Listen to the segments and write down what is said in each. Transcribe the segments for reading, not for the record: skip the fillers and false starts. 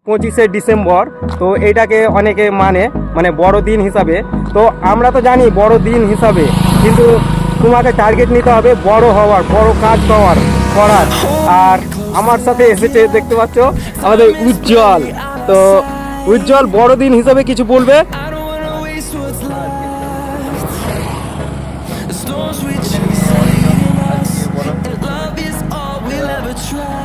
25শে December, তো এইটাকে অনেকে মানে বড়দিন হিসাবে। তো আমরা তো জানি বড়দিন হিসাবে, কিন্তু তোমাকে টার্গেট নিতে হবে বড় হওয়ার, বড় কাজ করার। আর আমার সাথে এসেছে, দেখতে পাচ্ছ আমাদের উজ্জ্বল। তো উজ্জ্বল, বড়দিন হিসাবে কিছু বলবে?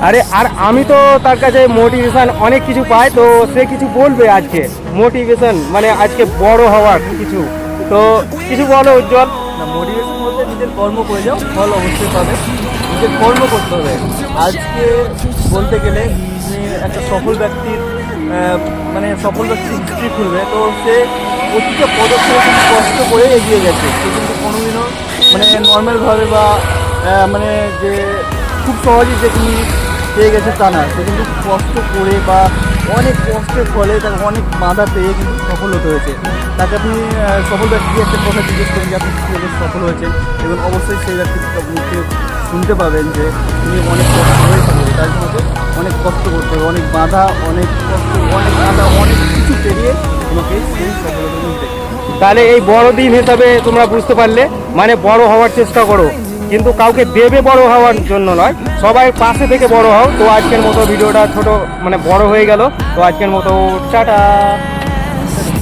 আরে আর আমি তো তার কাছে মোটিভেশন অনেক কিছু পাই, তো সে কিছু বলবে আজকে মোটিভেশন, মানে আজকে বড় হওয়ার কিছু। তো কিছু বলো উজ্জ্বল। না, মোটিভেশন বলতে নিজের কর্ম করে যাও, ফল অবশ্যই পাবে। নিজের কর্ম করতে হবে। আজকে বলতে গেলে তুমি একটা সফল ব্যক্তির সফল ব্যক্তির হিস্ট্রি খুলবে, তো সে প্রতিটা পদক্ষেপে কিন্তু কষ্ট করে এগিয়ে গেছে। সে কিন্তু কোনোদিনও নর্মালভাবে বা যে খুব সহজেই যে তুমি পেয়ে গেছে তা না। সে কিন্তু কষ্ট করে বা অনেক কষ্টের ফলে তাকে অনেক বাধা পেয়ে কিন্তু সফল হতে হয়েছে। তাকে আপনি সফল ব্যক্তিকে একটা কথা জিজ্ঞেস করেন যে আপনি কীভাবে সফল হয়েছেন, এবং অবশ্যই সেই ব্যক্তির মুখে শুনতে পাবেন যে তিনি অনেক কষ্ট হয়েছে। তার জন্য অনেক কষ্ট করতে হবে, অনেক বাধা, অনেক কষ্ট, অনেক বাধা, অনেক কিছু পেরিয়ে তোমাকে সেই সফলতা মিলবে। তাহলে এই বড়দিন হিসাবে তোমরা বুঝতে পারলে, মানে বড় হওয়ার চেষ্টা করো, কিন্তু কাউকে দেবে বড় হওয়ার জন্য নয়, সবাই পাশে থেকে বড় হও। তো আজকের মতো ভিডিওটা ছোট মানে বড় হয়ে গেল। তো আজকের মতো টাটা।